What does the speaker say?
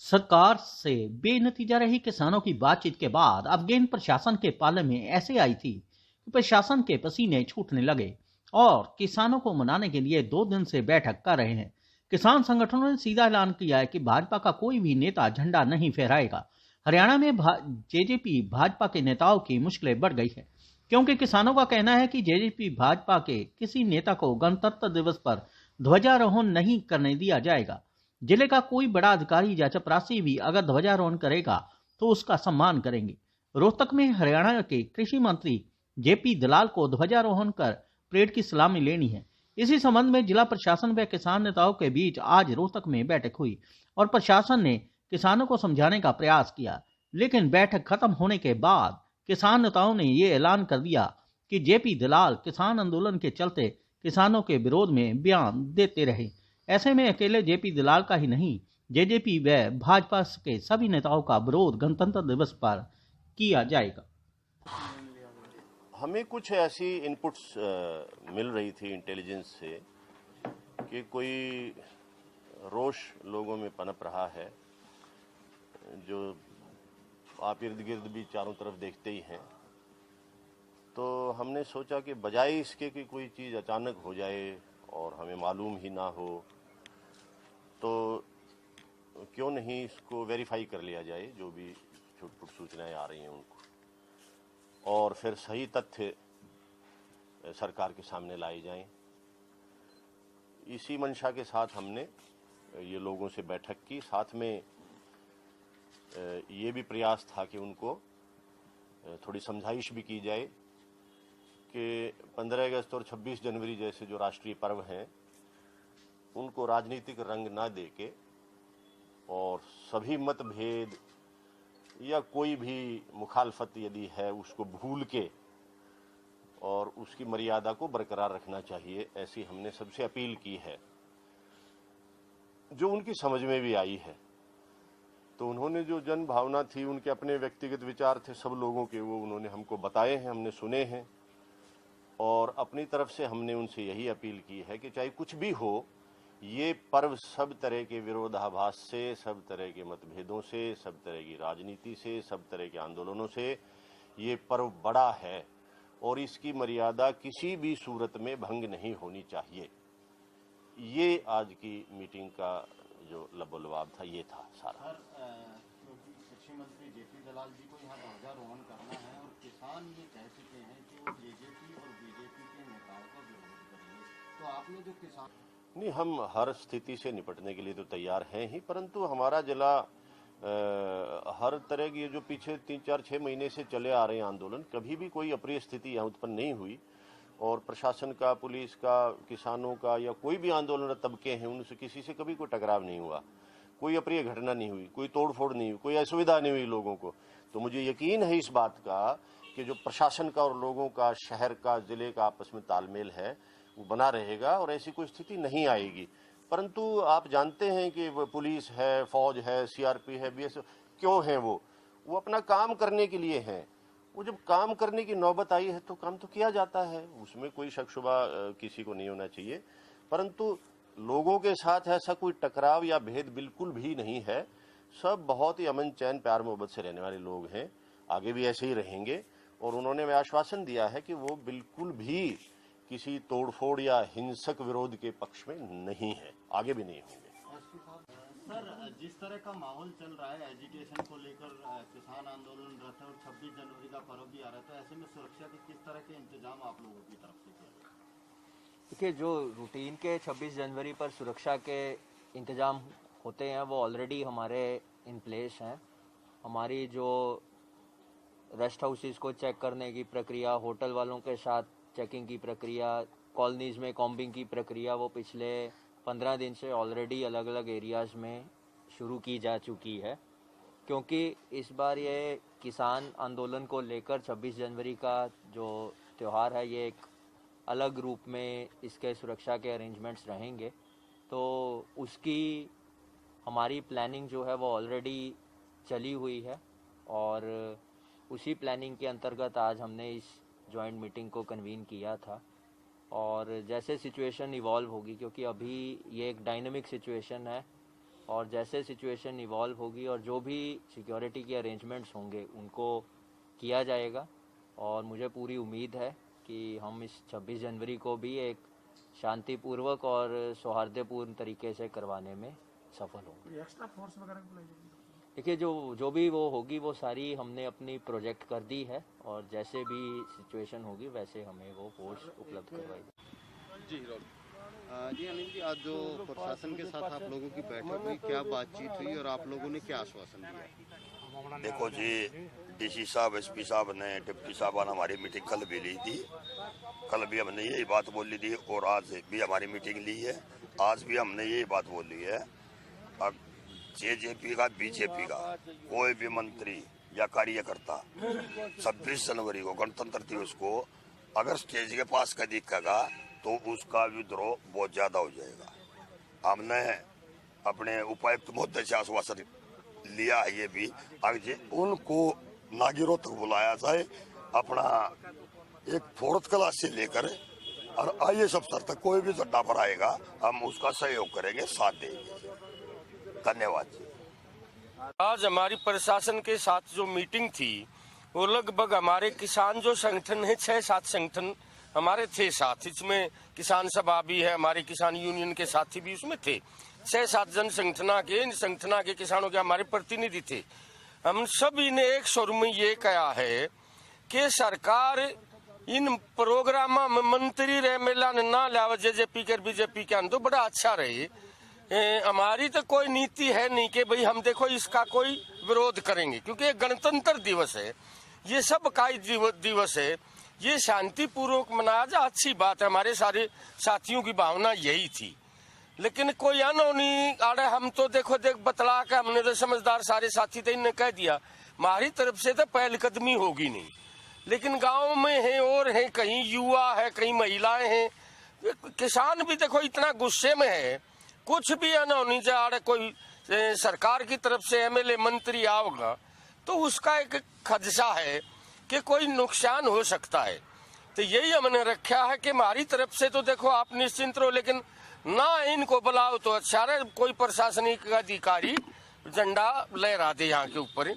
सरकार से बेनतीजा रही किसानों की बातचीत के बाद अब गेंद प्रशासन के पाले में ऐसे आई थी कि प्रशासन के पसीने छूटने लगे और किसानों को मनाने के लिए 2 दिन से बैठक कर रहे हैं। किसान संगठनों ने सीधा ऐलान किया है कि भाजपा का कोई भी नेता झंडा नहीं फहराएगा। हरियाणा में जेजेपी भाजपा के नेताओं की मुश्किलें बढ़ गई है, क्योंकि किसानों का कहना है कि जेजेपी भाजपा के किसी नेता को गणतंत्र दिवस पर ध्वजारोहण नहीं करने दिया जाएगा। जिले का कोई बड़ा अधिकारी या चपरासी भी अगर ध्वजारोहण करेगा तो उसका सम्मान करेंगे। रोहतक में हरियाणा के कृषि मंत्री जेपी दलाल को ध्वजारोहण कर परेड की सलामी लेनी है। इसी संबंध में जिला प्रशासन व किसान नेताओं के बीच आज रोहतक में बैठक हुई और प्रशासन ने किसानों को समझाने का प्रयास किया, लेकिन बैठक खत्म होने के बाद किसान नेताओं ने ये ऐलान कर दिया कि जेपी दलाल किसान आंदोलन के चलते किसानों के विरोध में बयान देते रहे। ऐसे में अकेले जेपी दलाल का ही नहीं, जेजेपी व भाजपा के सभी नेताओं का विरोध गणतंत्र दिवस पर किया जाएगा। हमें कुछ ऐसी इनपुट्स मिल रही थी इंटेलिजेंस से कि कोई रोष लोगों में पनप रहा है, जो आप इर्द गिर्द भी चारों तरफ देखते ही हैं। तो हमने सोचा कि बजाय इसके कि कोई चीज़ अचानक हो जाए और हमें मालूम ही ना हो, तो क्यों नहीं इसको वेरीफाई कर लिया जाए, जो भी छुटपुट सूचनाएं आ रही हैं उनको, और फिर सही तथ्य सरकार के सामने लाए जाएं। इसी मंशा के साथ हमने ये लोगों से बैठक की। साथ में ये भी प्रयास था कि उनको थोड़ी समझाइश भी की जाए कि 15 अगस्त और 26 जनवरी जैसे जो राष्ट्रीय पर्व हैं उनको राजनीतिक रंग ना देके और सभी मतभेद या कोई भी मुखालफत यदि है उसको भूल के और उसकी मर्यादा को बरकरार रखना चाहिए, ऐसी हमने सबसे अपील की है, जो उनकी समझ में भी आई है। तो उन्होंने जो जन भावना थी, उनके अपने व्यक्तिगत विचार थे सब लोगों के, वो उन्होंने हमको बताए हैं, हमने सुने हैं। और अपनी तरफ से हमने उनसे यही अपील की है कि चाहे कुछ भी हो, ये पर्व सब तरह के विरोधाभास से, सब तरह के मतभेदों से, सब तरह की राजनीति से, सब तरह के आंदोलनों से ये पर्व बड़ा है और इसकी मर्यादा किसी भी सूरत में भंग नहीं होनी चाहिए। ये आज की मीटिंग का जो लबोलवाब था, ये था सारा। क्योंकि कृषि मंत्री जेपी दलाल जी को यहाँ ध्वजारोहण करना है और किसान ये कह चुके हैं कि वो जेजेपी और बीजेपी के नेताओं का विरोध करेंगे, तो आपने जो किसान नहीं, हम हर स्थिति से निपटने के लिए तो तैयार हैं ही, परंतु हमारा जिला हर तरह की जो पीछे 3-4-6 महीने से चले आ रहे हैं आंदोलन, कभी भी कोई अप्रिय स्थिति यहाँ उत्पन्न नहीं हुई और प्रशासन का, पुलिस का, किसानों का या कोई भी आंदोलनरत तबके हैं उनसे किसी से कभी कोई टकराव नहीं हुआ, कोई अप्रिय घटना नहीं हुई, कोई तोड़फोड़ नहीं हुई, कोई असुविधा नहीं हुई लोगों को। तो मुझे यकीन है इस बात का कि जो प्रशासन का और लोगों का, शहर का, जिले का आपस में तालमेल है वो बना रहेगा और ऐसी कोई स्थिति नहीं आएगी। परंतु आप जानते हैं कि पुलिस है, फौज है, सीआरपी है, बीएसएफ, क्यों है वो अपना काम करने के लिए हैं। वो जब काम करने की नौबत आई है तो काम तो किया जाता है, उसमें कोई शक शुबा किसी को नहीं होना चाहिए। परंतु लोगों के साथ ऐसा कोई टकराव या भेद बिल्कुल भी नहीं है। सब बहुत ही अमन चैन प्यार मोहब्बत से रहने वाले लोग हैं, आगे भी ऐसे ही रहेंगे। और उन्होंने आश्वासन दिया है कि वो बिल्कुल भी किसी तोड़फोड़ या हिंसक विरोध के पक्ष में नहीं है, आगे भी नहीं होंगे। सर, जिस तरह का माहौल चल रहा है एजिटेशन को लेकर, किसान आंदोलन रथ और 26 जनवरी का पर्व भी आ रहा था, ऐसे में सुरक्षा के किस तरह के इंतजाम आप लोगों की तरफ से किए? देखिए, जो रूटीन के 26 जनवरी पर सुरक्षा के इंतजाम होते हैं वो ऑलरेडी हमारे इन प्लेस हैं। हमारी जो रेस्ट हाउसेस को चेक करने की प्रक्रिया, होटल वालों के साथ चेकिंग की प्रक्रिया, कॉलोनीज में कॉम्बिंग की प्रक्रिया, वो पिछले 15 दिन से ऑलरेडी अलग अलग एरियाज़ में शुरू की जा चुकी है। क्योंकि इस बार ये किसान आंदोलन को लेकर 26 जनवरी का जो त्यौहार है, ये एक अलग रूप में इसके सुरक्षा के अरेंजमेंट्स रहेंगे, तो उसकी हमारी प्लानिंग जो है वो ऑलरेडी चली हुई है और उसी प्लानिंग के अंतर्गत आज हमने इस जॉइंट मीटिंग को कन्वीन किया था। और जैसे सिचुएशन इवॉल्व होगी, क्योंकि अभी ये एक डायनामिक सिचुएशन है, और जैसे सिचुएशन इवॉल्व होगी और जो भी सिक्योरिटी के अरेंजमेंट्स होंगे उनको किया जाएगा। और मुझे पूरी उम्मीद है कि हम इस 26 जनवरी को भी एक शांतिपूर्वक और सौहार्दपूर्ण तरीके से करवाने में सफल होंगे। एक्स्ट्रा फोर्स वगैरह को बुलाइए? देखिए, जो भी वो होगी वो सारी हमने अपनी प्रोजेक्ट कर दी है और जैसे भी सिचुएशन होगी वैसे हमें वो फोर्स उपलब्ध करवाएगी। जी जी अनिल जी, आज जो प्रशासन के साथ आप लोगों की बैठक हुई, क्या बातचीत हुई और आप लोगों ने क्या आश्वासन दिया? देखो जी, डीसी साहब, एसपी साहब ने, डिप्टी साहब ने हमारी मीटिंग कल भी ली थी। कल भी हमने यही बात बोली थी और आज भी हमारी मीटिंग ली है। आज भी हमने यही बात बोली है, जेजेपी का, बीजेपी का कोई भी मंत्री या कार्यकर्ता 26 जनवरी को गणतंत्र दिवस को अगर स्टेज के पास का दिखेगा तो उसका विद्रोह बहुत ज्यादा हो जाएगा। हमने अपने उपायुक्त महोदय से आश्वासन लिया है ये भी, आगे उनको नागरिकों तक बुलाया जाए, अपना एक 4th क्लास से लेकर और IAS अफसर तक कोई भी झंडा पर आएगा हम उसका सहयोग करेंगे, साथ देंगे। धन्यवाद जी। आज हमारी प्रशासन के साथ जो मीटिंग थी वो लगभग हमारे किसान जो संगठन है 6-7 संगठन हमारे थे साथ, इसमें किसान सभा भी है, हमारे किसान यूनियन के साथी भी उसमें थे। 6-7 जन संगठना के किसानों के हमारे प्रतिनिधि थे। हम सभी ने एक स्वर में ये कहा है कि सरकार इन प्रोग्राम में मंत्री रहे मेला ना लावे जेजेपी के बीजेपी के तो बड़ा अच्छा रहे। हमारी तो कोई नीति है नहीं कि भाई हम देखो इसका कोई विरोध करेंगे, क्योंकि गणतंत्र दिवस है, ये सब का दिवस है, ये शांतिपूर्वक मनाया जा, अच्छी बात है। हमारे सारे साथियों की भावना यही थी। लेकिन कोई अनहोनी आड़े हम तो देखो बतला के हमने तो समझदार सारे साथी थे, इन्हें कह दिया हमारी तरफ से तो पहलकदमी होगी नहीं। लेकिन गांव में है और है, कहीं युवा है, कहीं महिलाएं हैं, किसान भी देखो इतना गुस्से में है। कुछ भी अनहोनी से आड़े कोई सरकार की तरफ से MLA मंत्री आओगा तो उसका एक खदशा है कि कोई नुकसान हो सकता है। तो यही हमने रखा है कि हमारी तरफ से तो देखो आप निश्चिंत रहो, लेकिन ना इनको बुलाओ तो अच्छा रहे, कोई प्रशासनिक अधिकारी झंडा लहरा दे यहाँ के ऊपर।